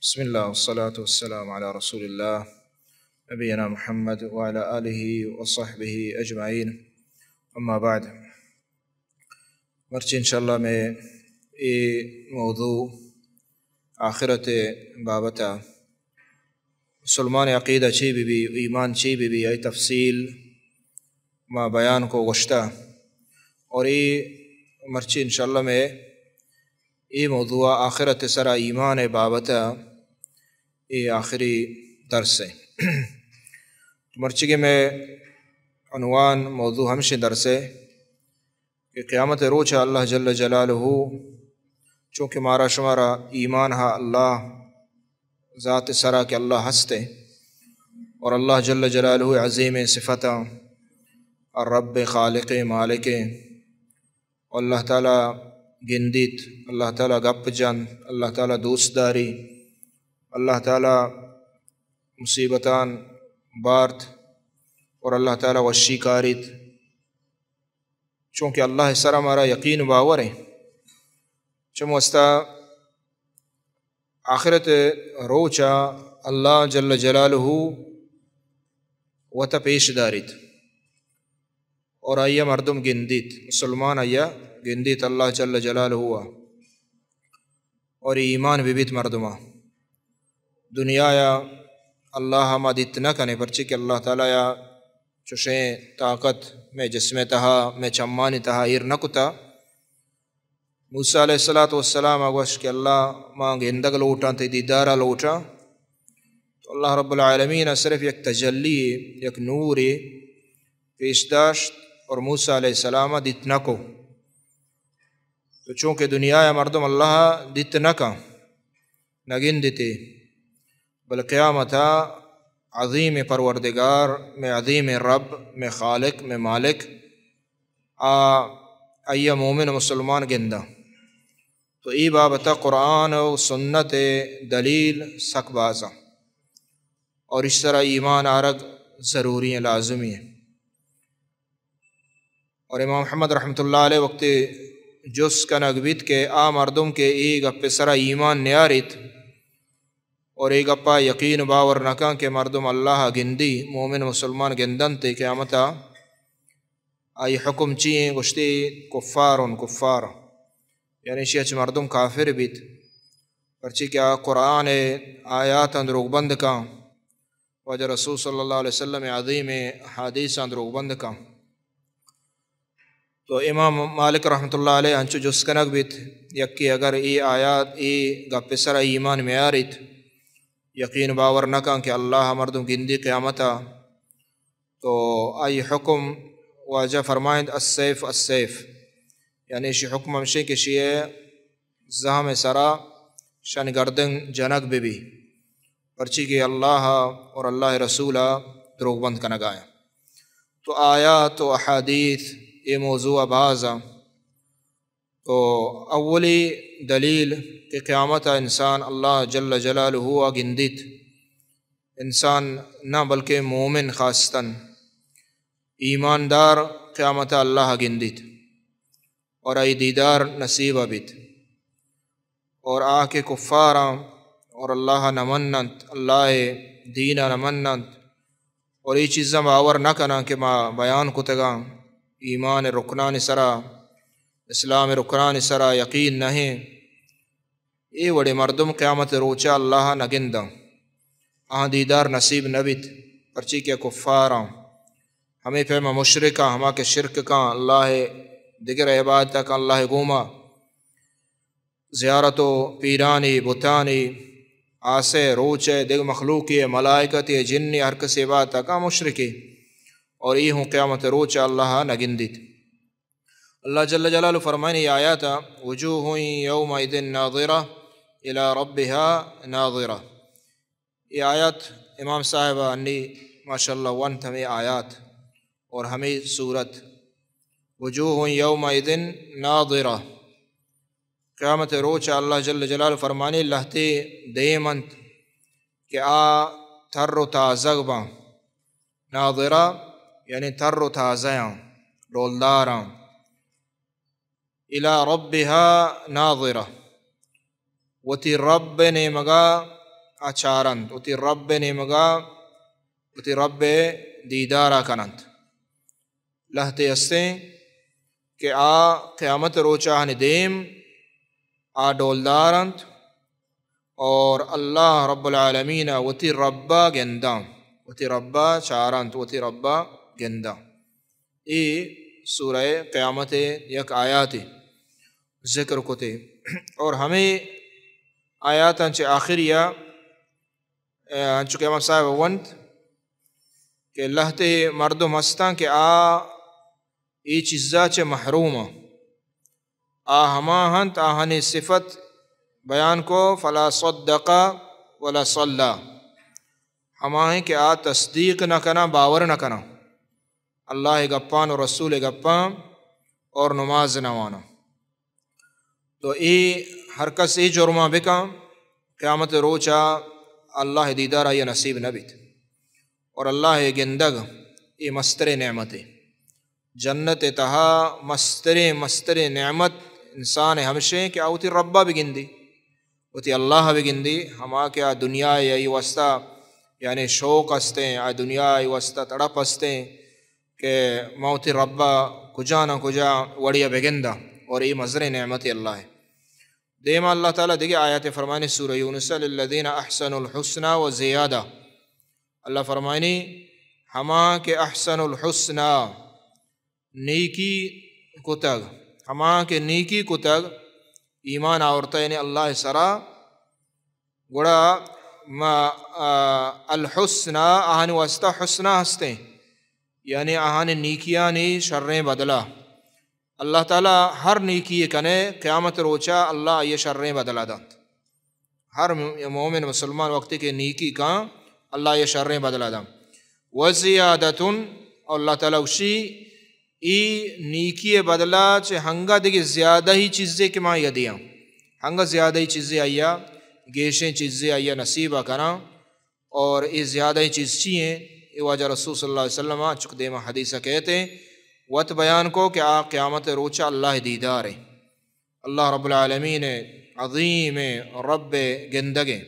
بسم الله والصلاة والسلام على رسول الله نبينا محمد وعلى آله وصحبه أجمعين اما بعد مرچی انشاءاللہ میں یہ موضوع آخرت بابتا مسلمان عقیدہ چی بھی ایمان چی بھی ای تفصیل ما بیان کو گشتہ اور یہ مرچی انشاءاللہ میں یہ موضوع آخرت سرا ایمان بابتا یہ آخری درس ہے مرچی کے میں عنوان موضوع ہمشہ درس ہے کہ قیامت روچہ اللہ جل جلالہ چونکہ مارا شمارا ایمان ہا اللہ ذات سرا کہ اللہ ہستے اور اللہ جل جلالہ عظیم صفتہ الرب خالق مالک اللہ تعالیٰ گندیت اللہ تعالیٰ گپ جان اللہ تعالیٰ دوست داری اللہ تعالیٰ مصیبتان بارت اور اللہ تعالیٰ وشی کاریت چونکہ اللہ سر ہمارا یقین باور ہے چموستا آخرت روچا اللہ جل جلالہ وتا پیش داریت اور آیا مردم گندیت مسلمان آیا گندیت اللہ جل جلالہ ہوا اور ایمان بیت مردمہ دنیا یا اللہ ہما دیت نہ کنے پرچہ کہ اللہ تعالیٰ یا چشیں طاقت میں جسم تہا میں چمانی تہا ایر نکتا موسیٰ علیہ السلام اگوش کہ اللہ ماں گندگ لوٹا تی دیدارہ لوٹا تو اللہ رب العالمین صرف یک تجلی یک نور پیش داشت اور موسیٰ علیہ السلام دیت نکو تو چونکہ دنیا یا مردم اللہ دیت نکا نگن دیتے بل قیامتا عظیم پروردگار میں عظیم رب میں خالق میں مالک آیا مومن مسلمان گندہ تو ای بابتا قرآن و سنت دلیل سک بازا اور اس طرح ایمان آرگ ضروری ہے لازمی ہے اور امام محمد رحمۃ اللہ علیہ وقت جس کا نگبیت کے مردم کے ای گپ سرا ایمان نیاریت اور ای گپا یقین باور نکا کہ مردم اللہ گندی مومن مسلمان گندن تے قیامتا آئی حکم چیئیں گشتی کفار یعنی شیچ مردم کافر بیت پرچی کیا قرآن آیات اندروگ بند کا وجہ رسول صلی اللہ علیہ وسلم عظیم حدیث اندروگ بند کا تو امام مالک رحمۃ اللہ علیہ ہنچو جس کنک بیت یکی اگر ای آیات ای گپ سر ایمان میاریت یقین باور نکا کہ اللہ مردم گندی قیامتا تو آئی حکم واجہ فرمائند السیف یعنی شی حکم ہمشی کہ شیئے زہم سرا شان گردن جنک بھی پرچی کہ اللہ اور اللہ رسولہ دروگ بند کا نگایا تو آیات و احادیث یہ موضوع بعضا تو اولی دلیل کہ قیامت انسان اللہ جل جلالہ ہوا گندیت انسان نہ بلکہ مومن خاصتاً ایماندار قیامت اللہ گندیت اور ای دیدار نصیب بیت اور کے کفاراں اور اللہ نمنت اللہ دینہ نمنت اور یہ چیزاں باور نہ کنا کہ ما بیان کتگاں ایمان رکنان سرا اسلام رکنان سرا یقین نہیں اے وڑے مردم قیامت روچہ اللہ نگندہ دیدار نصیب نبیت پرچی کے کفاراں ہمیں فہمہ مشرکاں ہما کے شرک کاں اللہ دیگر عبادتہ کا اللہ گوما زیارتو پیرانی بتانی آسے روچے دیگر مخلوقی ملائکتی جنی ہر کسی عبادتہ کا مشرکی اور یہ ہوں قیامت روچہ اللہ نگندیت اللہ جل جلالہ فرمائنی یہ آیاتا وجوہ یومئذ ناظرہ الی ربها ناظرہ یہ آیات امام صاحب انی ماشاءاللہ ونت ہمیں آیات اور ہمیں صورت وجوہ یومئذ ناظرہ قیامت روچہ اللہ جل جلالہ فرمانی لہتے دیمنت کہ تھر و تازگباں ناظرہ یعنی تھر و تازیاں رولداراں الی ربها ناظرہ وتی رب نے مگا اچارند وتی رب نیمگا وتی رب دیدارا کنند لہتے ہستیں کہ قیامت روچا ہن دیم ڈولدارند اور اللہ رب العالمین وتی ربا گنداں وتی ربا چارند وتی ربا گنداں. ای سورہ قیامت یک آیات ذکر کتے اور ہمیں آیات انچ آخریہ انچو قیامت صاحب ونت کہ لہتے مردم ہستاں کہ ای چیزا چے محروم ہما ہنت ہنی صفت بیان کو فلا صدق ولا صلی ہما ہیں کہ تصدیق نہ کنا باور نہ کنا اللہ گپان اور رسول گپان اور نماز نوانا. تو ای ہر کس ای جرمہ بکا قیامت روچا اللہ دیدارہ یہ نصیب نبیت اور اللہ گندگ ای مستر نعمت جنت تہا مستر نعمت انسان ہمشے کہ آوتی ربا بگندی وتی اللہ بگندی ہما کیا دنیا ای وسطہ یعنی شوق ہستیں دنیا ای وسطہ تڑپ ہستیں کہ موتی ربا کجا نہ کجا وڑیا بگندہ اور ای مزر نعمت اللہ ہے. دیما اللہ تعالیٰ دیکھے آیات فرمانی سورہ یونس للذین احسنوا الحسنى وزیادہ. اللہ فرمانی ہما کہ احسن الحسنى نیکی کتگ ہما کہ نیکی کتگ ایمان آورتا یعنی اللہ سرا گڑا الحسنى آہن واسطہ حسنہ ہستیں یعنی آہن نیکیانی شریں بدلا اللہ تعالیٰ ہر نیکی کنے قیامت روچا اللہ یہ شریں بدلا دا ہر مومن مسلمان وقت کے نیکی کا اللہ یہ شریں بدلا دا. وزیادتن اور اللہ تعالیٰ اسی ای نیکی بدلا چے ہنگا دیکھے زیادہ ہی چیزیں کہ ماں یہ دیا ہنگا زیادہ ہی چیزیں آیا گیشیں چیزیں آیا نصیبہ کنا اور یہ زیادہ ہی چیز چیئیں یہ واجہ رسول صلی اللہ علیہ وسلم چک دیما حدیثہ کہتے ہیں وقت بیان کو کہ قیامت روچا اللہ دیدار ہے اللہ رب العالمین عظیم رب گندگے.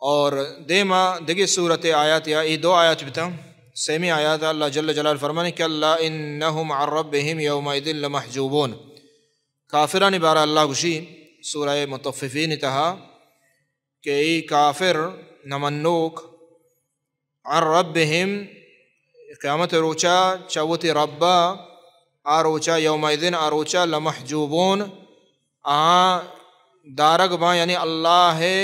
اور دیما دیکھے صورت آیات یا یہ دو آیات بتا سیمی آیات اللہ جل جلال فرمانے کہ اللہ انہم عن ربہم یومئذ لمحجوبون. کافران بارہ اللہ گشی سورہ مطففین تہا کہ ای کافر نمنوک عن ربہم قیامت روچا چوتی ربا آروچا یومئذن آروچا لمحجوبون دارگ با یعنی اللہ ہے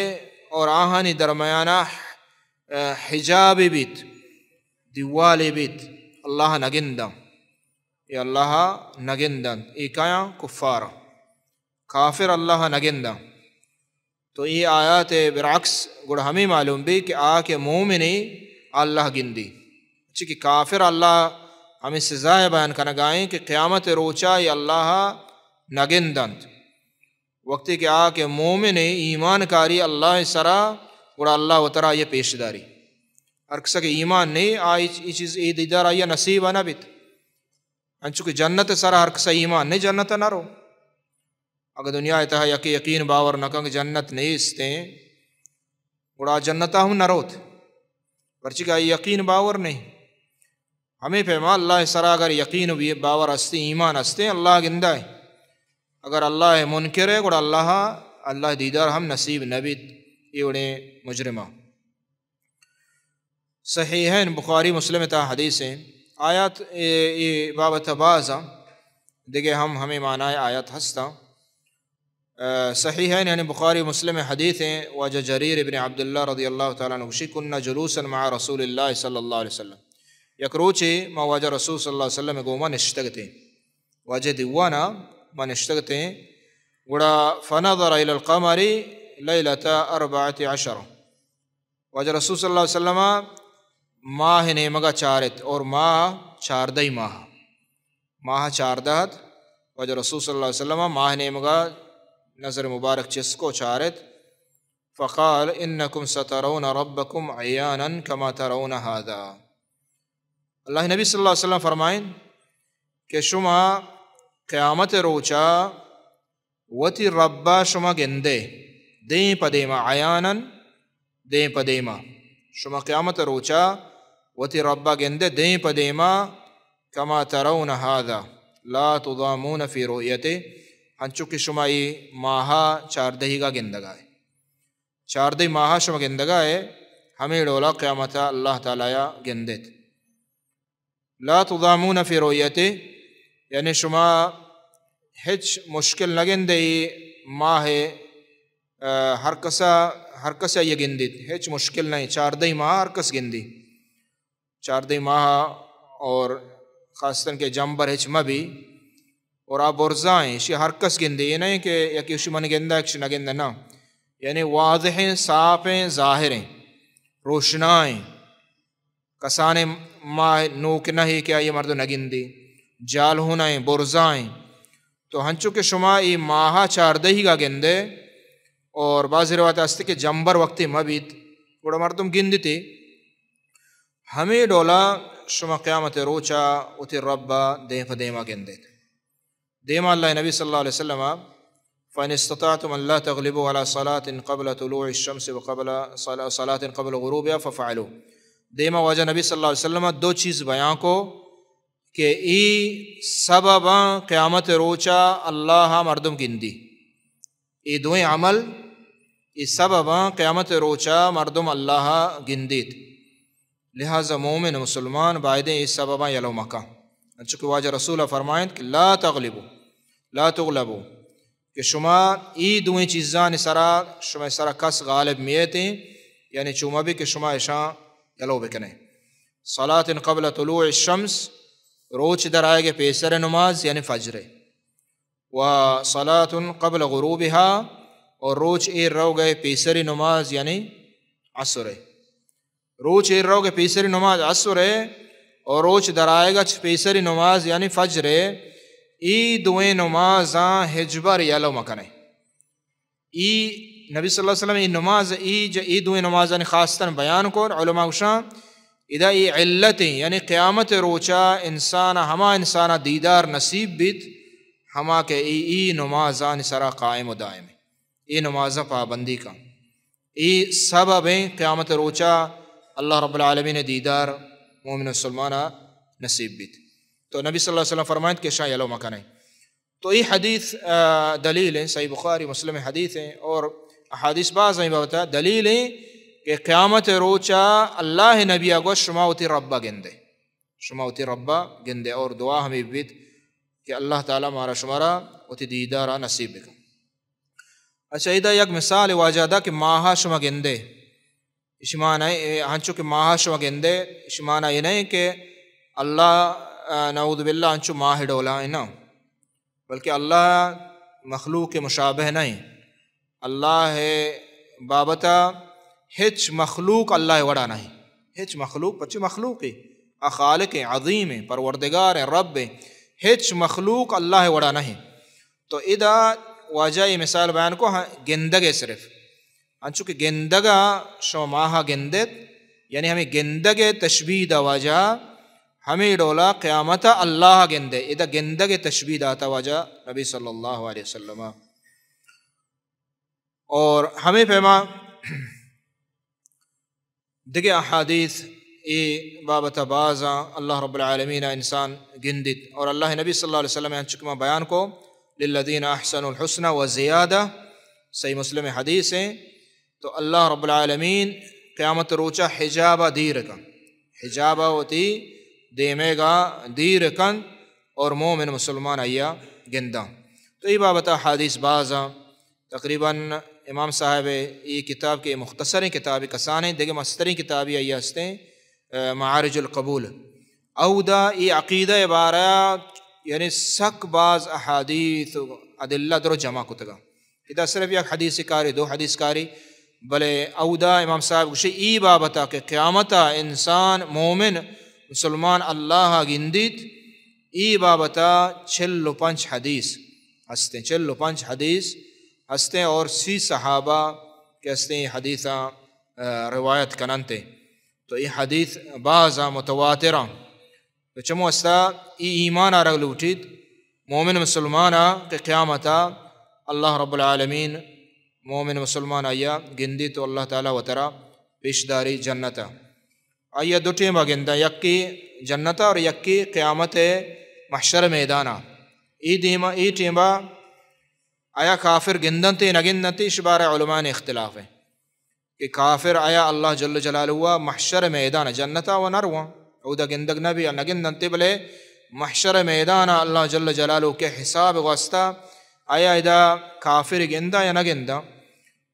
اور آہانی درمیانہ حجاب بیت دیوالی بیت اللہ نگندہ یہ اللہ نگندہ یہ کیا کفار کافر اللہ نگندہ. تو یہ آیات برعکس گڑ ہمیں معلوم بھی کہ کے مومنی اللہ گندی چونکہ کافر اللہ ہمیں سزائے بیان کرنا گائیں کہ قیامت روچا یہ اللہ نگندند وقتی کہ کے مومن ایمان کاری اللہ سرا گڑا اللہ و ترا یہ پیش داری ارکسا کہ ایمان نہیں یہ چیز یہ دیدار آئی نصیب نہ بیت انچکہ جنت سرا ارکسا ایمان نہیں جنت نہ رو اگر دنیا اتہا یقین باور نہ کنگ جنت نہیں استیں گڑا جنتا ہم نہ روت ورچہ کہ یقین باور نہیں ہمیں پیما اللہ سرا اگر یقین باور ہستے ایمان ہستے اللہ گندہ ہے اگر اللہ منکر ہے گوڑا اللہ دیدار ہم نصیب نبیت یہ انہیں مجرمہ. صحیحین بخاری مسلم تا حدیثیں آیات یہ بابت بازا دیکھے ہمیں معنی آیات ہستا صحیحین یعنی بخاری مسلم حدیثیں واجہ جریر ابن عبداللہ رضی اللہ تعالیٰ عنہ کننا جلوسا مع رسول اللہ صلی اللہ علیہ وسلم یک روچے ما واجہ رسول صلی اللہ علیہ وسلم گوما نشتگتے واجہ دیوانا ما نشتگتے گوڑا فنظر الى القمر لیلتا 14 واجہ رسول صلی اللہ علیہ وسلم ماہ نیمگا چارت اور ماہ چاردئی ماہ چاردہت واجہ رسول صلی اللہ علیہ وسلم ماہ نیمگا نظر مبارک جس کو چارت فقال انکم سترون ربکم عیانا کما ترون هذا. اللہ نبی صلی اللہ علیہ وسلم فرمائیں کہ شما قیامت روچا وتی ربا شما گندے دیں پدیما عیانن دیں پدیما شما قیامت روچا وتی ربا گندے دیں پدیما کما ترون هذا لا تضامون فی رؤیتے ہنچو کہ شما ای ماہا چاردہی گا گندگا ہے چاردہی ماہا شما گندگا ہے ہمیں ڈولا قیامتا اللہ تعالیٰ یا گندت لا تضامون فی رؤیتے یعنی شما ہچ مشکل نگندے ماہ ہر کسا یہ گندت ہچ مشکل نہیں چاردہی ماہ ہر کس گندی چاردہی ماہ اور خاصتاً کہ جمبر ہچ مبی اور آپ برزائیں شی ہر کس گندی یہ نہیں کہ یکی شی من گندہ ایک شی نگندہ نا یعنی واضحیں صافیں ظاہریں روشنائیں کسانے ماہ نوک نہیں کہ یہ مردو نگندی جال ہونائیں برزائیں تو ہنچو کہ شما ای ماہا چاردہی گا گندے اور بعض روایت ہستی کہ جمبر وقتی مبید بڑا مردم گندی تھی ہمیں ڈولا شما قیامت روچا اتی ربا دیں فدیما گندے دیما اللہ نبی صلی اللہ علیہ وسلم فَإِنِ اسْتَطَعْتُمْ أَنْ لَا تَغْلِبُوا عَلَى صَلَاةٍ قَبْلَ طُلُوعِ الشَّمْسِ وَقَبْلَ صَلَاةٍ قَبْلَ غُرُوبِهَا فَفَعَلُوا دیما وجہ نبی صلی اللہ علیہ وسلم دو چیز بیان کو کہ ای سبب قیامت روچا اللہ مردم گندی ای دوئیں عمل ای سبب قیامت روچا مردم اللہ گندیت لہذا مومن مسلمان بائدیں اس سبباں یلو مکہ چونکہ واجہ رسولہ فرمائیں کہ لا تغلبو کہ شما ای دوئیں چیزان شما سرا کس غالب میتیں یعنی چوما بھی کہ شما اشاں یلو بکنے صلاة قبل طلوع الشمس روچ در آئے گے پیسر نماز یعنی فجر و صلاة قبل غروبها اور روچ ایر رو گئے پیسری نماز یعنی عصر روچ ایر رو گئے پیسری نماز عصر اور روچ در آئے گا پیسری نماز یعنی فجر ای دوئیں نمازاں ہجبر یلو مکنے ای نبی صلی اللہ علیہ وسلم ای نماز ای دوئیں نمازاں خاصتاً بیان کو علماء گوشاں ادا ای علتیں یعنی قیامت روچا ہما انسانا دیدار نصیب بیت ہما کہ ای نمازاں سرا قائم و دائم ای نمازاں پابندی کا ای سببیں قیامت روچا اللہ رب العالمین دیدار مومن مسلمانہ نصیب بیت تو نبی صلی اللہ علیہ وسلم فرمائیں کہ شاہ یلو مکہ نہیں تو یہ حدیث دلیل ہیں صحیح بخاری مسلم حدیث ہیں اور احادیث بعض ہیں بتا دلیل ہیں کہ قیامت روچا اللہ نبی اگو شماوتی ربا گندے اور دعا ہمیں بیت کہ اللہ تعالیٰ مارا شمارا اتی دیدارا نصیب بکن اچھا ادھا یک مثال واجہ کہ ماہا شما گندے اشمانہ ہنچو کہ ماہا شما گندے اشمانہ یہ نہیں کہ اللہ نعوذ باللہ ہنچو ماہ ڈولا ہے نا بلکہ اللہ مخلوق کے مشابہ نہیں اللہ بابتا ہچ مخلوق اللہ وڑا نہیں ہچ مخلوق پچھے مخلوق خالق عظیم پروردگار رب ہچ مخلوق اللہ وڑا نہیں تو ادا واجہ یہ مثال بیان کو گندگے صرف ہنچو کہ گندگا شو ماہا گندت یعنی ہمیں گندگے تشبیہ دا واجہ ہمیں ڈولا قیامتا اللہ گندے ادا گندگے تشبیہ داتا واجہ نبی صلی اللہ علیہ وسلم اور ہمیں پیما دیگے احادیث ای بابتا بازا اللہ رب العالمین انسان گندت اور اللہ نبی صلی اللہ علیہ وسلم چکمہ بیان کو للذین احسنوا الحسنى وزیادہ صحیح مسلم حدیث ہیں تو اللہ رب العالمین قیامت روچا حجابہ دیر کن حجابہ ہوتی دیمے گا دیر کن اور مومن مسلمان آیا گندہ تو ای بابتا حدیث بازا تقریباً امام صاحب یہ کتاب کے مختصر کتابی کسانے دیکھے مستری کتابی آئی ہستے معارج القبول اودا یہ عقیدہ عبارہ یعنی سک باز احادیث عدلہ درو جمع کتگا ادا صرف یک حدیث کاری دو حدیث کاری بلے اودا امام صاحب گوشے ای بابتا کہ قیامتا انسان مومن مسلمان اللہ گندیت ای بابتا 45 حدیث ہستے 45 حدیث ہستے اور 30 صحابہ کے ہستے حدیثہ روایت کننتے تو یہ حدیث بعضا متواترہ تو چمو استا ای ایمان آرہ لوٹید مومن مسلمانہ کہ قیامتا اللہ رب العالمین مومن مسلمان آیا گندی تو اللہ تعالیٰ وطرہ پیشداری جنتا آیا دو ٹیمہ گندہ یکی جنتا اور یکی قیامت محشر میدانا ای ٹیمہ آیا کافر گندنتی نگندنتی شبار علماء نے اختلاف ہے کہ کافر آیا اللہ جل جلالہ محشر میدانا جنتا و نروا او دا گندگ نبی نگندنتی بلے محشر میدانا اللہ جل جلالہ کے حساب واسطہ آیا ادا کافر گندہ یا نگندہ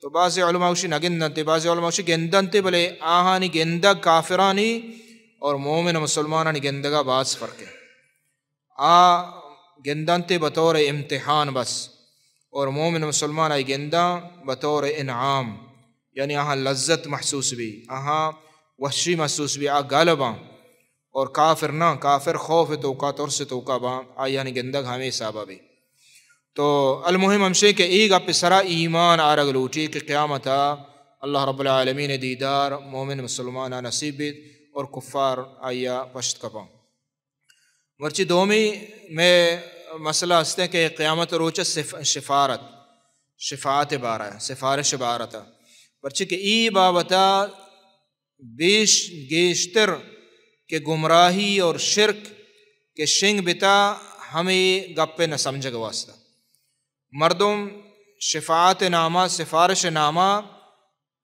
تو بعض علماء وشی نگندنتی بعض علماء وشی گندنتی بلے آہانی گندگ کافرانی اور مومن مسلمانانی گندگا بعض فرق ہے گندنتی بطور امتحان بس اور مومن مسلمان آئی گندہ بطور انعام یعنی آہاں لذت محسوس بھی آہاں وحشی محسوس بھی غالباں اور کافر نہ کافر خوف توقع ترس توقع باں آئی یعنی گندگ ہمیں حسابہ بھی تو المہم ہمشے کہ ایک اپ سرا ایمان آرگ لوٹی کہ قیامتا اللہ رب العالمین دیدار مومن مسلمان نصیب بھی اور کفار آیا پشت کپاں ورچی دومی میں مسئلہ ہستے کہ قیامت روچہ شفاعت بارہ ہے سفارش بارتا ورچی کہ ای بابتا بیش گیشتر کہ گمراہی اور شرک کے شنگ بتا ہمیں گپے نہ سمجھ گا واسطہ مردم شفاعت نامہ سفارش نامہ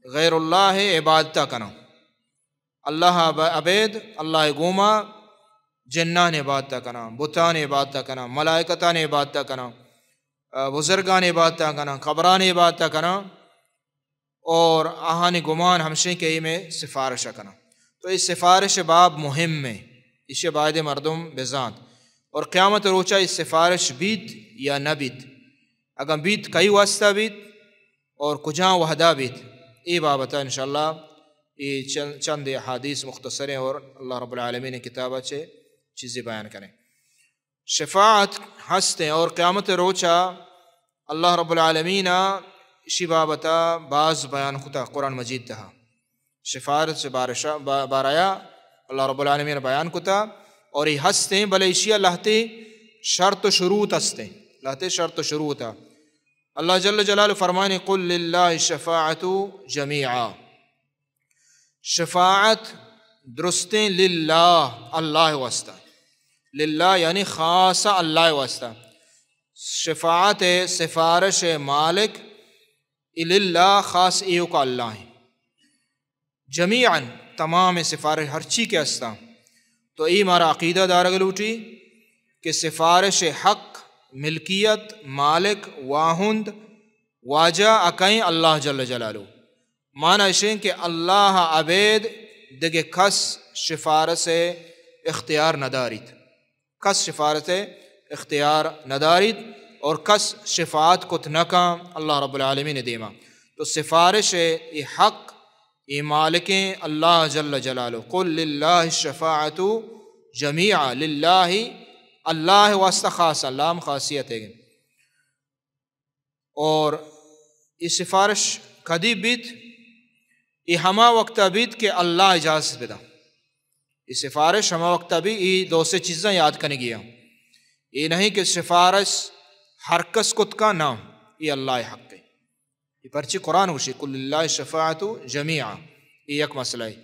غیر اللہ عبادتہ کنا اللہ عبید اللہ گوما جنان عبادتہ کنا بتان عبادتہ کنا ملائکتان عبادتہ کنا بزرگان عبادتہ کنا قبران عبادتہ کنا اور آہانی گمان ہمشے کے میں سفارش کنا تو اس سفارش باب مہم میں اسے بعد مردم بذات اور قیامت روچہ اس سفارش بیت یا نہ بیت اگر بیت کئی واسطہ بیت اور کجاں وحدہ بیت ای بابتا انشاءاللہ یہ چند احادیث مختصر ہیں اور اللہ رب العالمین نے کتابہ چیزیں بیان کریں شفاعت ہستے اور قیامت روچہ اللہ رب العالمین اسی بابتا بعض بیان خطا قرآن مجید تہا شفاعت سے بارایا اللہ رب العالمین بیان کتا اور یہ ہستے بلے اشیاء لہتے شرط و شروط ہستے لہتے شرط و شروط اللہ جل جلالہ فرمانے قل للہ الشفاعت جمیعا شفاعت درستیں للہ اللہ واسطہ للہ یعنی خاص اللہ واسطہ شفاعت سفارش مالک للہ خاص ایو کا اللہ ہے جمیعاً تمام سفارش ہر چی کے استا تو ای مارا عقیدہ دارگ لوٹی کہ سفارش حق ملکیت مالک واہند واجہ اکائیں اللہ جل جلالہ معنی اشیں کہ اللہ عبید دگے کس شفارس اختیار ندارید کس شفارت اختیار ندارید اور کس شفاعت کت نکا اللہ رب العالمین دیما تو سفارش حق ای مالکیں اللہ جل جلالہ قل للہ الشفاعت جمیعا للہ اللہ واسطہ خاص اللہ خاصیت ہے اور یہ سفارش کدی بیت یہ ہما وقتہ بیت کہ اللہ اجازت بدا یہ سفارش ہما وقتہ بھی یہ دو سے چیزیں یاد کرنے گیا یہ نہیں کہ سفارش ہر کس کت کا نام یہ اللہ حق ہے یہ پرچی قرآن ہوشی قل للہ الشفاعت جمیعا یہ ایک مسئلہ ہے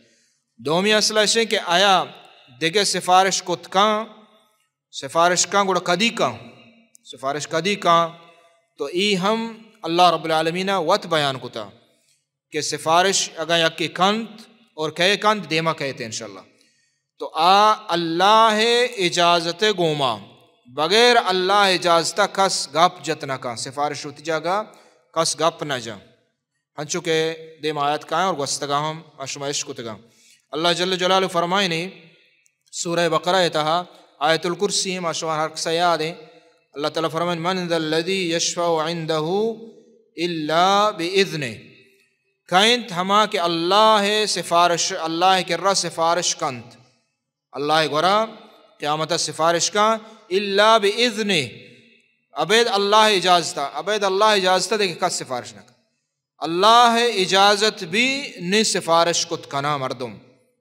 دومی مسئلہ ہے کہ آیا دیکھے سفارش کت کا سفارش کا گوڑا کدی کا سفارش کدی کا تو ای ہم اللہ رب العالمین وط بیان کتا کہ سفارش اگر یکی کند اور کہے کند دیما کہتے ہیں انشاءاللہ تو اللہ اجازت گوما بغیر اللہ اجازتہ کس گپ جتنا کا سفارش ہوتی جاگا کس گپ نہ جا ہنچو کہ دیم آیت کا ہیں اور گوستگا ہم اشمائش کتگا اللہ جل جلالہ فرمائے نے سورہ بقرہ اتہا آیت الکرسی ہم اشوار حرق سیاد ہیں اللہ تعالیٰ فرمائے من ذا الذی یشفع عنده الا باذن کائنت ہما کہ اللہ سفارش اللہ کے رہ سفارش کند اللہ گورا قیامت سفارش کا الا باذن عبید اللہ اجازتہ عبید اللہ اجازتہ دیکھے کس سفارش نہ اللہ اجازت بھی نے سفارش کت کنا مردم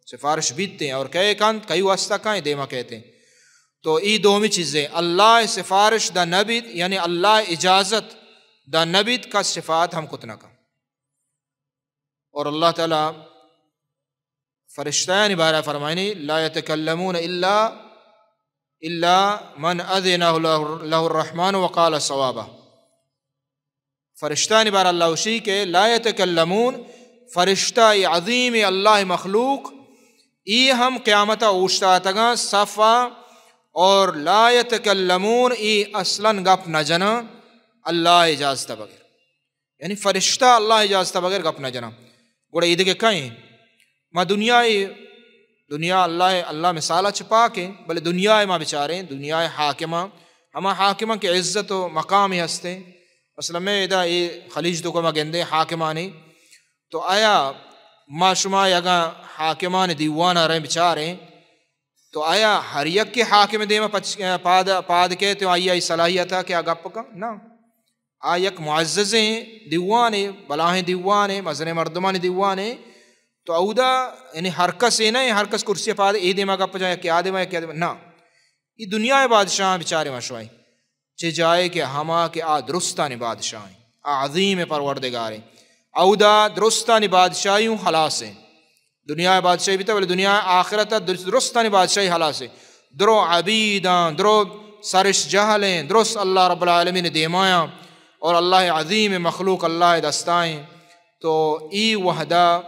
سفارش بیتتے ہیں اور کہے کند کئی واسطہ کہیں دیما کہتے ہیں تو ای دومی چیزیں اللہ سفارش دا نبیت یعنی اللہ اجازت دا نبیت کا صفات ہم کتنا کا. اور اللہ تعالیٰ فرشتیان بارہ فرمائنی لا یتکلمون الا من اذن لہ الرحمن وقال صوابا. فرشتیان بارہ اللہ اسی کے لا یتکلمون فرشتہ عظیم اللہ مخلوق ای ہم قیامت اوشتا تگا صفا اور لا یتکلمون ای اصلاً گپ نہ جنا اللہ اجازت بغیر. یعنی فرشتہ اللہ اجازت بغیر گپ نہ جنا. گوڑا عید کے کہیں ما دنیا اللہ مثالہ چھپا کے بلے دنیا ما بچاریں دنیا حاکمہ ہما حاکمہ کے عزت و مقام ہی ہستے. مثلا میں ادا یہ خلیج تو کو ما گندے حاکمانی تو آیا ما شما اگا حاکمان دیوانہ رہیں بچاریں تو آیا ہر یک کے حاکم دے میں پاد کے تو آئی صلاحیت ہے کہ گپ کا نا. یک معززیں دیوانے بلاہیں دیوانے مزن مردمان دیوانے تو اودا یعنی ہر کس نہیں ہر کس کرسی پاد ای دے میں گپ جائے کیا دے میں کیا دے میں نا. یہ دنیا بادشاہ بیچارے مشوائیں چہ جائے کہ ہما کہ درستانی بادشاہیں عظیم پروردگاریں اودا درستانی بادشاہیوں خلاص ہیں. دنیا بادشاہی بھی تو بلے دنیا آخرت درستانی بادشاہی خلاص ہے. درو عبیداں درو سرش جہلیں درست اللہ رب العالمین دیمایاں اور اللہ عظیم مخلوق اللہ دستائیں تو ای وحدہ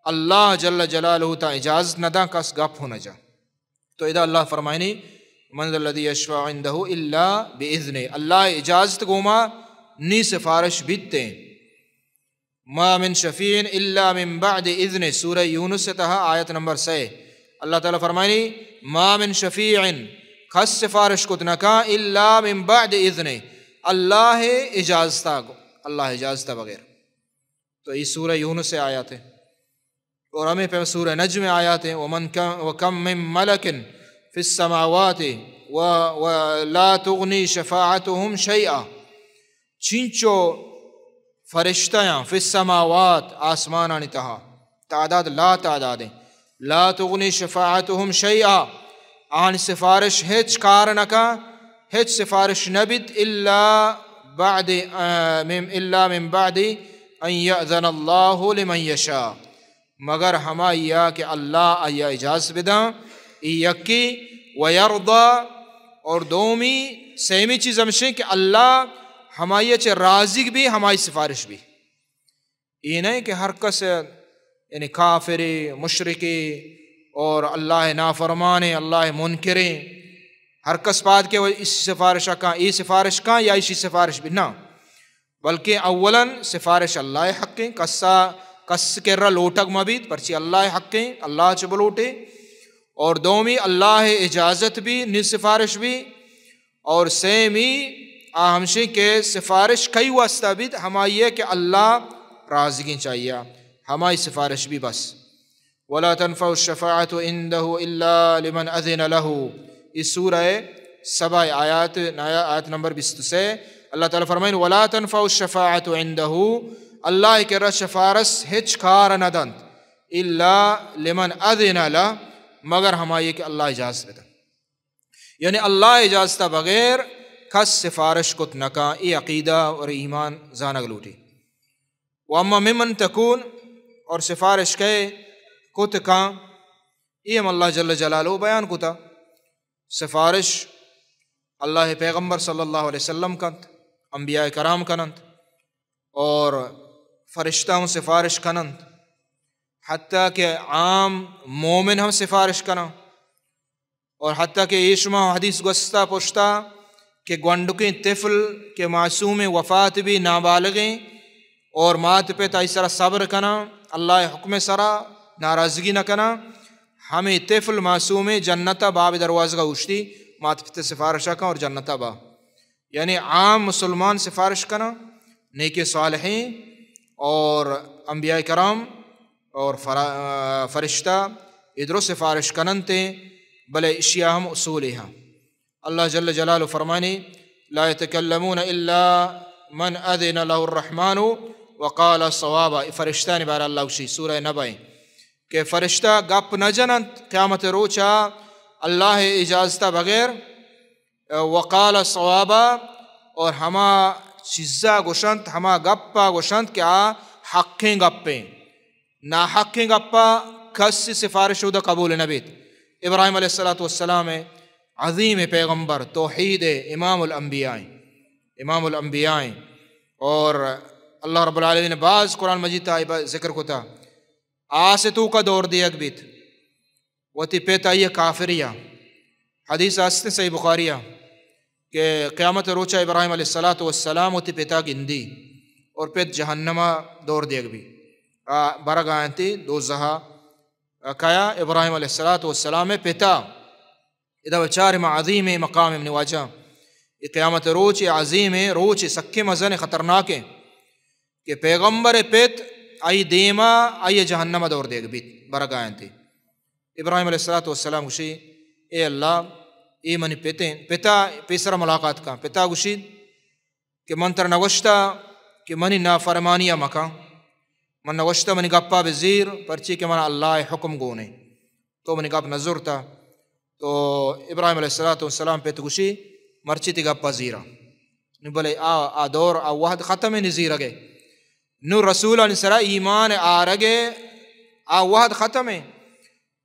اللہ جل جلالہ تا اجازت نہ دا کس گپ ہو نہ جا. تو ادا اللہ فرمائنی من ذا الذی یشفع عندہ الا باذنہ اللہ اجازت گوما نی سفارش بیتے ما من شفیع الا من بعد اذن. سورہ یونس سے تہا آیت نمبر 6 اللہ تعالیٰ فرمائنی ما من شفیع خس سفارش کتنکا الا من بعد اذن اللہ اجازتا اللہ اجازتا بغیر. تو یہ سورہ یونس سے آیات ہیں. اور ہمیں پہ سورہ نجم میں آیات ہیں وَكَم مِّن مَلَكٍ فِي السَّمَاوَاتِ وَلَا تُغْنِي شَفَاعَتُهُمْ شَيْئًا. چینچو فرشتیاں فی السماوات آسمانانی تہا تعداد لا تعدادیں لا تغنی شفاعتهم شیئا آن سفارش ہیچ کارنکا ہیچ سفارش نبت الا من بعد ان یأذن اللہ لمن یشاء مگر ہما یا کہ اللہ آیا اجازت بدا یکی ویرضا اور دومی سیمی چیز ہمشیں کہ اللہ ہمائی چے رازق بھی ہمائی سفارش بھی. یہ نہیں کہ ہر کس یعنی کافری مشرکی اور اللہ نافرمانے اللہ منکریں ہر کس بات کے وہ اس سفارش کا ای سفارش کا یا اسی سفارش بھی نہ بلکہ اولاً سفارش اللہ حقیں کس کے رہ لوٹک مبید پرچی اللہ حقیں اللہ چے بلوٹے اور دومی اللہ اجازت بھی نی سفارش بھی اور سیمی ہمشے کے سفارش کئی واسطہ بھی ہمائی ہے کہ اللہ رازقیں چاہیے ہمائی سفارش بھی بس. وَلَا تَنْفَعُ الشَّفَاعَةُ عِنْدَهُ إِلَّا لِمَنْ أَذِنَ لَهُ. اس سورہ سبع آیت نمبر 20 سے اللہ تعالیٰ فرمائیں وَلَا تَنْفَعُ الشَّفَاعَةُ عِنْدَهُ اللہ کے رہ شفارس ہچ کار ندند إِلَّا لِمَنْ أَذِنَ لَهُ مگر ہمائی کہ اللہ اجازت دیتا. یعنی اللہ اجازت بغیر کس سفارش کت نکا ای عقیدہ اور ایمان زانگ لوٹی. واما ممن تکون اور سفارش کہے کت کا ای ہم اللہ جل جلالہ بیان کتا. سفارش اللہ پیغمبر صلی اللہ علیہ وسلم کنت انبیاء کرام کنند اور فرشتہ ہم سفارش کنند حتیٰ کہ عام مومن ہم سفارش کنند اور حتیٰ کہ ایشما حدیث گستا پوچھتا کہ گونڈکیں طفل کے معصوم وفات بھی نابالغیں اور مات پہ تا اس طرح صبر کنا اللہ حکم سرا ناراضگی نہ کنا ہمیں طفل معصوم جنتا باب دروازہ کا اوشتی مات پہ سفارشہ کا اور جنتا با. یعنی عام مسلمان سفارش کنا نیک صالحین اور انبیاء کرام اور فرشتہ ادھر سفارش کننتے بلے اشیاء ہم اصول ہیں. اللہ جل جلالہ فرمانی لا يتکلمون الا من اذن له الرحمن وقال صوابا. فرشتہ نے بارہ اللہ اسی سورہ نبائیں کہ فرشتہ گپ نہ جنند قیامت روچا اللہ اجازتہ بغیر وقال صوابا اور ہما چیزا گوشند ہما گپا گوشند کہ آ حقیں گپیں نا حقیں گپا کسی سفارش شدہ قبول نبیت. ابراہیم علیہ السلام عظیم پیغمبر توحید امام الانبیاء اور اللہ رب العالمین بعض قرآن مجید تا ذکر کو تا آستو کا دور دیگ بیت وتی پیتا یہ کافریہ حدیث آستے صحیح بخاریہ کہ قیامت روچہ ابراہیم علیہ السلام وتی پیتا گندی اور پیت جہنمہ دور دیگ بھی برگ آئنتی دوزہا کیا ابراہیم علیہ السلام پیتا اذا بچار عظیم مقام ابن واجہ یہ قیامت روچ عظیم روچ سکے مزن خطرناک ہے کہ پیغمبر پیت آئی دیما آئی جہنم دور دیگ بیت برگ آئنتی. ابراہیم علیہ السلام گوشی اے اللہ ای منی پیتا پیسر ملاقات کا پیتا گوشی کہ من تر نوشتا کہ منی نافرمانیہ مکا من نوشتا منی گپا بزیر پرچی کہ من اللہ حکم گونے تو منی گپ نظر تا تو ابراہیم علیہ السلام پیت گوشی مرچی تی گپا زیرہ بلے آ دور آ وحد ختم نزیر گے نو رسول علیہ السلام ایمان آرگے آ وحد ختم ہے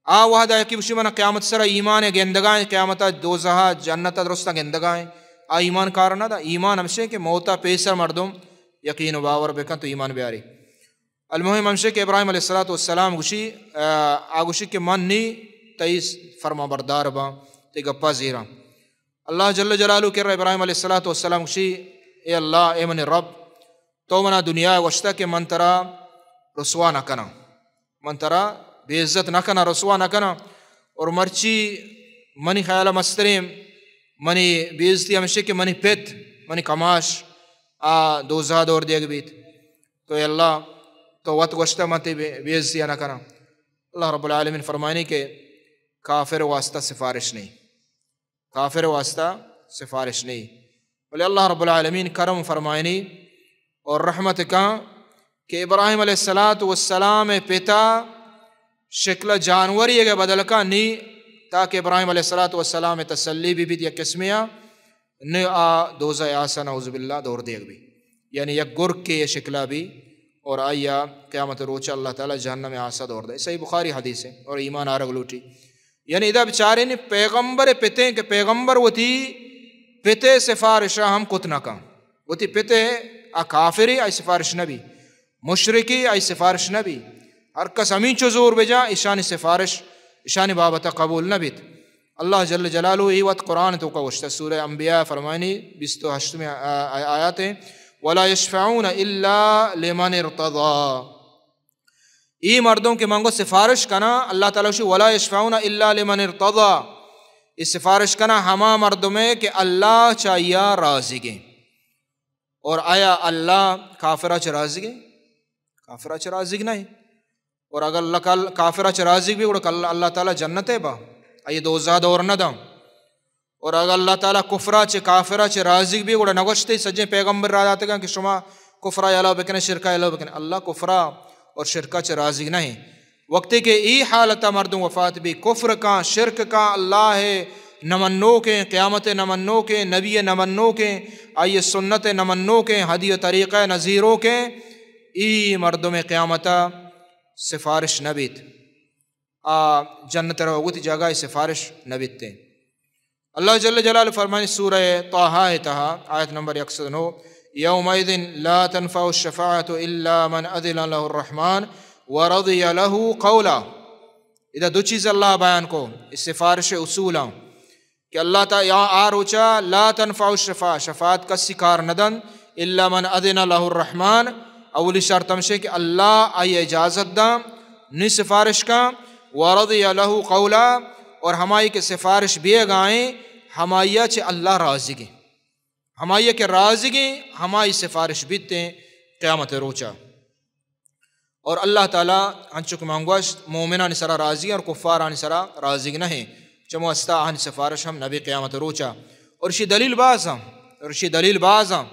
آ وحد کی بشی من قیامت سر ایمان گندگائیں قیامت دوزہا جنت درستہ گندگائیں آ ایمان کارنا دا ایمان ہمشے کہ موتا پیسر مردم یقین و باور بکن تو ایمان بیاری. المہم ہمشے کہ ابراہیم علیہ السلام گوشی گوشی کہ من نی تیس فرما بردار با تی گپا زیرہ. اللہ جل جلالہ کر رہا ابراہیم علیہ السلام گوشی اے اللہ اے من رب تو منا دنیا وشتا کہ من ترا رسوا نہ کنا من ترا بے عزت نہ کنا رسوا نہ کنا اور مرچی منی خیال مستریم منی بے عزتی ہمشے کہ منی پیت منی کماش دوزہ دور دیگ بیت تو اے اللہ تو وقت وشتا من تی بے عزتی نہ کنا. اللہ رب العالمین فرمائنی کہ کافر واسطہ سفارش نہیں کافر واسطہ سفارش نہیں بلے اللہ رب العالمین کرم فرمائنی اور رحمت کا کہ ابراہیم علیہ السلام پیتا شکل جانوری کے بدل کا نی تاکہ ابراہیم علیہ السلام تسلی بھی یا قسمیہ نی دوزہ آسا نعوذ باللہ دور دیگ بھی یعنی یک گرگ کے یہ شکلہ بھی اور آیا قیامت روچہ اللہ تعالیٰ جہنم میں آسا دور دے. صحیح بخاری حدیث ہے اور ایمان آرگ لوٹی یعنی ادھا بچارے نے پیغمبر پیتے کہ پیغمبر وہ تھی پیتے سفارشہ ہم کتنا کا وہ تھی پیتے کافری آئی سفارش نبی مشرکی آئی سفارش نبی ہر کس امین چو زور بجا اشانی سفارش اشانی بابتا قبول نبیت. اللہ جل جلالہ ای وقت قرآن تو کوشتا سورہ انبیاء فرمائنی 28 میں آیات ہیں وَلَا يَشْفَعُونَ إِلَّا لِمَنِ ارْتَضَى ای مردوں کے مانگو سفارش کنا اللہ تعالیٰ وَلَا يَشْفَعُونَ إِلَّا لِمَنِ ارْتَضَى اس سفارش کنا ہما مردوں میں کہ اللہ چاہیا راضی گیں. اور آیا اللہ کافرہ چ راضی گیں کافرہ چ راضی نہیں اور اگر اللہ کافرہ چ راضی بھی اللہ تعالیٰ جنت ہے با آئی دوزہ دور نہ دا اور اگر اللہ تعالیٰ کفرہ چ کافرہ چ راضی بھی گوڑا نگوشتے سجیں پیغمبر را جاتے گا کہ شما کفرہ یا لو بکنے شرکہ یا لو بکنے اللہ کفرہ اور شرکہ چ راضی نہیں. وقتی کہ ای حالتا مردوں وفات بھی کفر کا شرک کا اللہ ہے نمنو کے قیامت نمنو کے نبی نمنو کے آئی سنت نمنو کے ہدی و طریقہ نظیروں کے ای مردوں میں قیامتا سفارش نبیت جنت روگت جگہ سفارش نبیت تے. اللہ جل جلالہ فرمائے سورہ طٰہٰ آیت نمبر 109 یومئذ لا تنفع الشفاعة الا من اذن له الرحمن ورضی له قولا. ادھا دو چیز اللہ بیان کو اس سفارش اصولا کہ اللہ تعالیٰ یہاں آروچا لا تنفع الشفاعة شفاعت کا سکار ندن الا من اذن له الرحمن اولی شرط ہمشے کہ اللہ آئی اجازت دا نی سفارش کا ورضی له قولا اور ہمائی کے سفارش بھی گائیں ہمائیہ چھ اللہ راضی گیں ہمائیہ کے راضی گیں ہمائی سفارش بیتیں قیامت روچا. اور اللہ تعالیٰ ہنچک مانگوش مومنان سرا راضی اور کفاران سرا راضی نہیں چمو استا آہن سفارش ہم نبی قیامت روچا. اور اسی دلیل باز ہم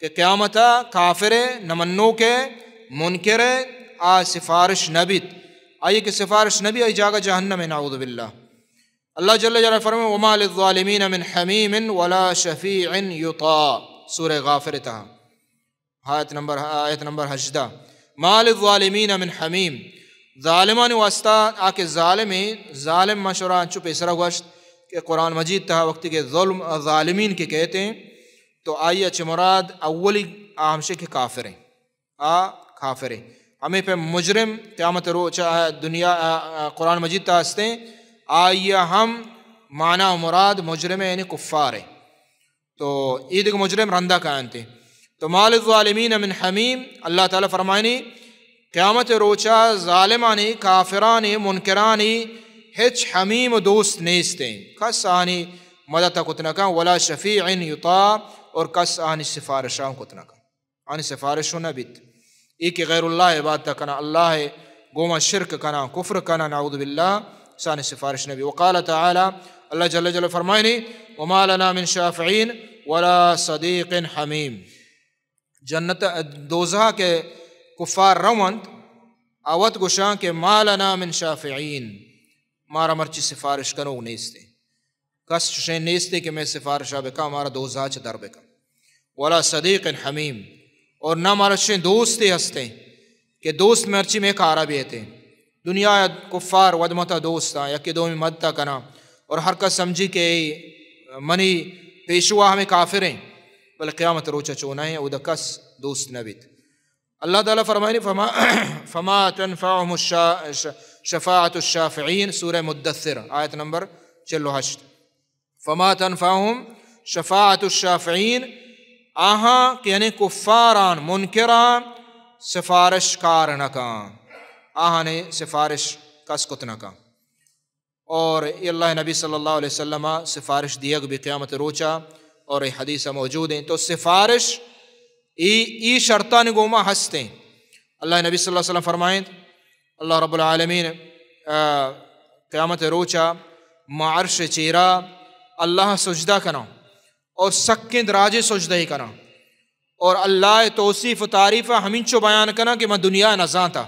کہ قیامتا کافر نمنو کے منکر آ سفارش نبیت آئیے کہ سفارش نبی آئی جاگا جہنم نعوذ باللہ. اللہ جل جلالہ فرمائے وَمَا لِلظَّالِمِينَ مِنْ حَمِيمٍ وَلَا شَفِيعٍ يُطَاعُ سورہ غافر تھا آیت نمبر 18 ما للظالمین من حمیم ظالمان واسطہ آکے ظالم مشوران چپ اسرا گوشت کہ قرآن مجید تہا وقتی کے ظالمین کے کہتے ہیں تو آئیے اچھے مراد اولی آہمشے کے کافر ہیں کافر ہیں ہمیں پہ مجرم قیامت دنیا قرآن مجید تہا ہستے ہیں آئیے ہم معنی و مراد مجرم یعنی کفار ہیں تو عید کے مجرم رندہ کائنتے تو مال الظالمین من حمیم اللہ تعالیٰ فرمائنی قیامت روچا ظالمانی کافرانی منکرانی ہچ حمیم و دوست نیستیں کس آنی مدد کتنکا ولا شفیع یطاع اور کس آنی سفارشاں کتنکا آنی سفارشوں نبیت ایک غیر اللہ عبادت کنا اللہ گوما شرک کنا کفر کنا نعوذ باللہ سانی سفارش نبی وقال تعالی اللہ جل جل فرمائنی وما لنا من شافعین ولا صدیق حمیم جنت دوزہ کے کفار روند آوت گشاں کے ما لنا من شافعین مارا مرچی سفارش کنو نیستے کس شین نیستے کہ میں سفارشہ بکا مارا دوزہ چھ در بکا ولا صدیق حمیم اور نہ مارا شین دوستے ہستے کہ دوست مرچی میں کارا بیتے دنیا کفار ودمتا دوستا یا کہ دومی مدتا کنا اور ہر کس سمجھی کہ منی پیشوا ہمیں کافر ہیں بل قیامت روچا چونا ہے او دا کس دوست نبیت اللہ تعالیٰ فرمائنی فما تنفعهم شفاعت الشافعین سورہ مدثر آیت نمبر 48 فما تنفعهم شفاعت الشافعین آہاں کہ یعنی کفاران منکران سفارش کار نکان آہاں نے سفارش کس کت نکان اور اللہ نبی صلی اللہ علیہ وسلم سفارش دیگ بھی قیامت روچا اور یہ حدیث موجود ہیں تو سفارش ای شرطان گوما ہستے ہیں اللہ نبی صلی اللہ علیہ وسلم فرمائیں اللہ رب العالمین قیامت روچا معرش چیرا اللہ سجدہ کنا اور سکیں دراجے سجدہ ہی کنا اور اللہ توصیف و تعریف ہمینچو بیان کنا کہ میں دنیا نزاں تا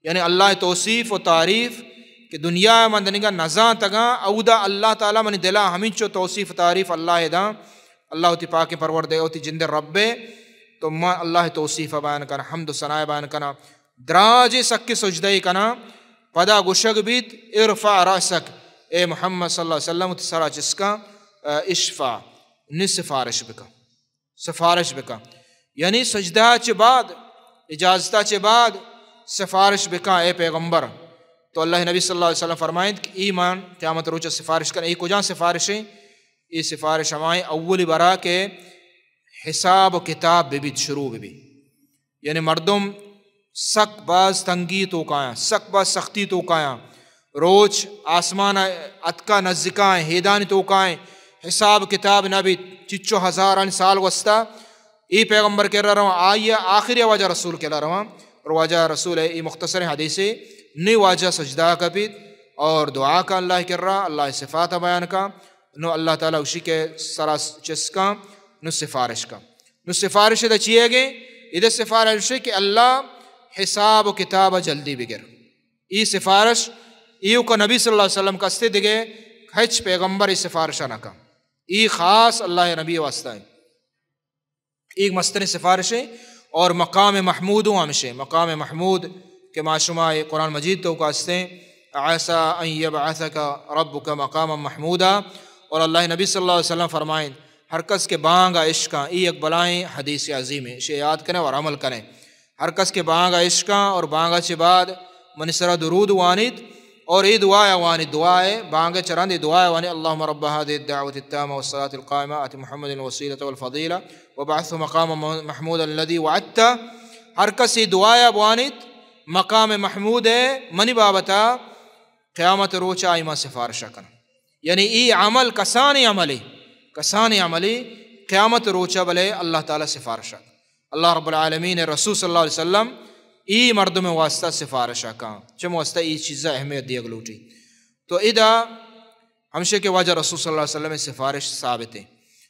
یعنی اللہ توصیف و تعریف کہ دنیا من دنگا نزاں تگا اودا اللہ تعالیٰ من دلا ہمینچو توصیف و تعریف اللہ دا اللہ تی پاک پروردے اوتی جند رب تو ما اللہ توصیف بیان کنا حمد و ثناء بیان کنا دراجے سکے سجدہ کنا پدا گشگ بیت ارفع رأسک اے محمد صلی اللہ علیہ وسلم سرا جس کا اشفا سفارش بکا یعنی سجدہ چے بعد اجازتہ چے بعد سفارش بکا اے پیغمبر تو اللہ نبی صلی اللہ علیہ وسلم فرمائیں کہ ایمان قیامت روچہ سفارش کرنا ای کجا سفارشیں یہ سفارش ہمائیں اولی برا کے حساب و کتاب بھی شروع بھی یعنی مردم سک باز تنگی تو کائیں سک باز سختی تو کائیں روچ آسمان اتکا نزدکائیں ہیدانی تو کائیں حساب کتاب نبی چچو ہزاران سال وسطا ای پیغمبر کہہ رہا ہوں آئیے آخری واجہ رسول کہہ رہا ہوں اور واجہ رسول ہے ای مختصر حدیث نی واجہ سجدہ کا بھی اور دعا کا اللہ کر رہا اللہ صفات بیان کا نو اللہ تعالیٰ اسی کے سرا چس کا نو سفارش دا چیئے گے ادھر سفارش کہ اللہ حساب و کتاب جلدی بگر ای سفارش ایو کا نبی صلی اللہ علیہ وسلم کا استے دگے ہچ پیغمبر ای سفارشہ نہ کا ای خاص اللہ نبی واسطہ ہے ایک مستن سفارشیں اور مقام محمود ہمشے مقام محمود کے معشمہ قرآن مجید تو کاستے عیسیٰ ان یبعثک ربک مقام محمودا اور اللہ نبی صلی اللہ علیہ وسلم فرمائیں ہر کس کے بانگا عشقاں ای ایک بلائیں حدیث عظیم ہے اسے یاد کریں اور عمل کریں ہر کس کے بانگا عشقاں اور بانگا چے بعد منصرہ درود وانید اور ای دعا وانید دعائے بانگا چرند دعا وانید اللہم رب هذه الدعوة التامة والصلاة القائمة آت محمد الوسیلة والفضیلة وبعثه مقام محمود الذي وعدت ہر کس ای دعا وانید مقام محمود ہے منی بابتا قیامت روچا ایما سفارشہ کنا یعنی ای عمل کسانی عملی قیامت روچا بلے اللہ تعالیٰ سفارشہ اللہ رب العالمین رسول صلی اللہ علیہ وسلم ای مردم واسطہ سفارشہ کان چم واسطہ ای چیزہ اہمیت دیگ لوٹی تو ادا ہمشے کے واجہ رسول صلی اللہ علیہ وسلم سفارش ثابت ہیں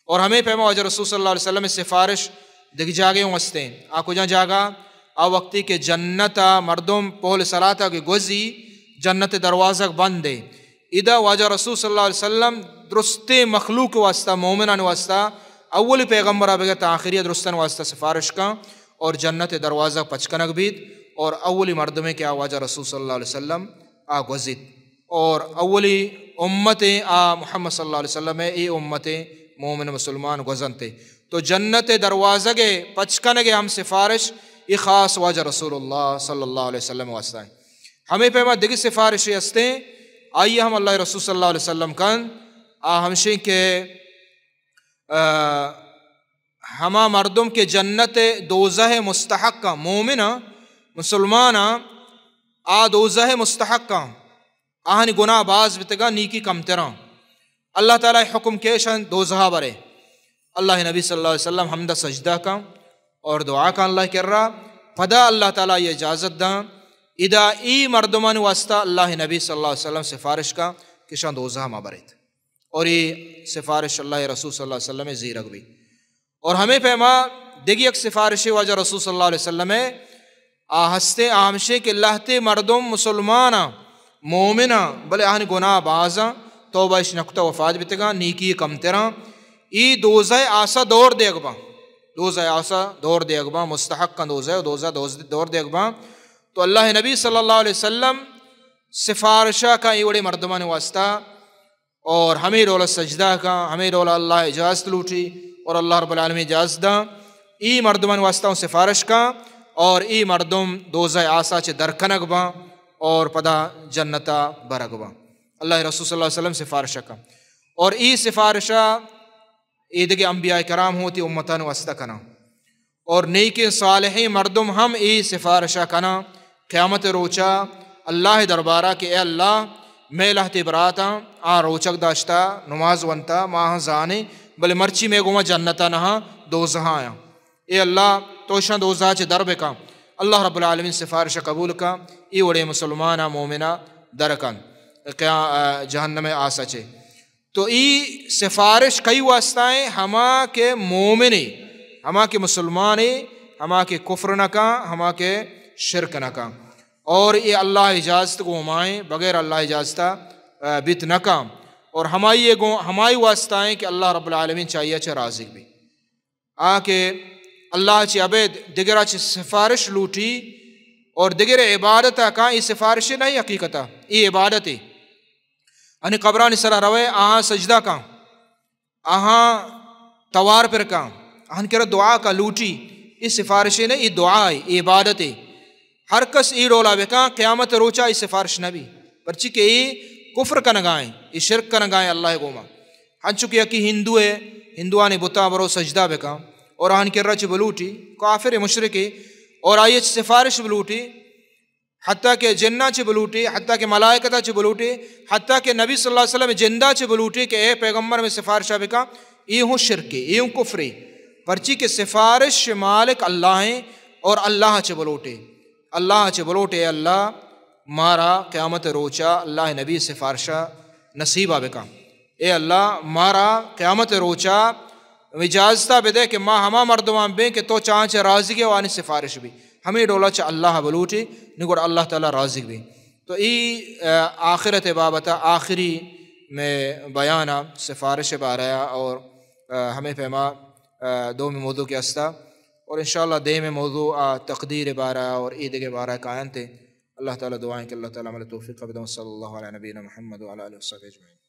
اور ہمیں پیما واجہ رسول صلی اللہ علیہ وسلم سفارش دکھ جاگے واسطے آکو جہاں جاگا آ وقتی کے جنتا مردم پول صلاتا کے گوزی جنت دروازہ بند ہے ادا واجہ رسول صلی اللہ علیہ وسلم درست مخلوق واسطہ مومنان واسطہ اول پیغمبر بگت آخری درستان واسطہ سفارش کا اور جنت دروازہ پچکنک بیت اور اولی مردمے کے آواجہ رسول صلی اللہ علیہ وسلم آ گزید اور اولی امت آ محمد صلی اللہ علیہ وسلم ای امت مومن مسلمان گزنتے تو جنت دروازہ کے پچکنک ہم سفارش یہ خاص واجہ رسول اللہ صلی اللہ علیہ وسلم واسطہ ہے ہمیں پیما دگی سفارش ہستے آئیے ہم اللہ رسول صلی اللہ علیہ وسلم کن ہمشیں کہ ہما مردم کے جنت دوزہ مستحق کا مومن مسلمان آ دوزہ مستحق کا آہنی گناہ باز بتگا نیکی کم تران اللہ تعالیٰ حکم کیشن دوزہ برے اللہ نبی صلی اللہ علیہ وسلم حمد سجدہ کا اور دعا کا اللہ کر رہا پدا اللہ تعالیٰ یہ اجازت دا ادا ای مردمان واسطہ اللہ نبی صلی اللہ علیہ وسلم سفارش کا کشان دوزہ ما برید اور یہ سفارش اللہ رسول صلی اللہ علیہ وسلم زیرک بھی اور ہمیں پیما دیگی ایک سفارش واجہ رسول صلی اللہ علیہ وسلم ہستے آمشے کہ لہتے مردم مسلمان مومن بلے آہن گناہ بازا توبہ اش نقطہ وفات بتگا نیکی کم تران ای دوزہ آسا دور دے اگبا دوزہ آسا دور دے اگبا مستحق کا دوزہ دور دے اگبا تو اللہ نبی صلی اللہ علیہ وسلم سفارشہ کا ای وڑے مردمان واسطہ اور ہمیں رولا سجدہ کا ہمیں رولا اللہ اجازت لوٹی اور اللہ رب العالمین اجازت دا ای مردمان واسطہ سفارش کا اور ای مردم دوزہ آسا چے درکنگ با اور پدا جنتا برگ با اللہ رسول صلی اللہ علیہ وسلم سفارشہ کا اور ای سفارشہ عید کے انبیاء کرام ہوتی امتان واسطہ کنا اور نیک صالحی مردم ہم ای سفارشہ کنا قیامت روچا اللہ دربارہ کہ اے اللہ میں لہتی براتا روچک داشتا نماز ونتا ماہ زانے بلے مرچی میں گوما جنتا نہا دوزہ آیا اے اللہ توشن دوزہ چے درب کا اللہ رب العالمین سفارش قبول کا ای وڑے مسلمانہ مومنہ درکن جہنم آسا چے تو ای سفارش کئی واسطائیں ہما کے مومنی ہما کے مسلمانی ہما کے کفر نکا ہما کے شرک نکا اور یہ اللہ اجازت کو ہمائیں بغیر اللہ اجازتہ بیت نکا اور ہمائی واسطائیں کہ اللہ رب العالمین چاہیے چاہ رازق بھی آکے اللہ چی عبید دگرہ چی سفارش لوٹی اور دگر عبادتہ کا یہ سفارش نہیں حقیقتہ یہ عبادت ہے انہیں قبران سرہ روے آہاں سجدہ کا آہاں توار پر کا آہاں کرا دعا کا لوٹی یہ سفارش نہیں یہ دعا ہے یہ عبادت ہے ہر کس ای رولا بکا قیامت روچا یہ سفارش نبی پرچی کہ یہ کفر کا نگائیں یہ شرک کا نگائیں اللہ گوما ہن چکے کہ ہندو ہے ہندوانی بتا برو سجدہ بکا اور آہن کر چی بلوٹی کافر مشرکی اور آئیے سفارش بلوٹی حتیٰ کہ جنہ چی بلوٹی حتیٰ کہ ملائکتہ چی بلوٹی حتیٰ کہ نبی صلی اللہ علیہ وسلم جندہ چی بلوٹی کہ اے پیغمبر میں سفارشہ بکا یہ ہوں شرکی یہ ہوں کفری پرچی کہ سفارش مالک اللہ ہیں اور اللہ چی بلوٹی اللہ چی بلوٹی اے اللہ مارا قیامت روچا اللہ نبی سفارشہ نصیبہ بکا اے اللہ مارا قیامت روچا اجازتہ بدے کہ ماں ہما مردمان بیں کہ تو چانچے رازق ہے وانی سفارش بھی ہمیں ڈولا چا اللہ بلوٹی نگوڑ اللہ تعالیٰ رازق بھی تو ای آخرت بابتا آخری میں بیانہ سفارش باریا اور ہمیں پیما دو میں موضوع کے استا اور انشاءاللہ دے میں موضوع تقدیر بارہ اور عید کے بارہ قائن تھے اللہ تعالیٰ دعائیں کہ اللہ تعالیٰ عمل توفیق بدوں صلی اللہ علیہ نبینا محمد وعلیہ وسلم اجمعین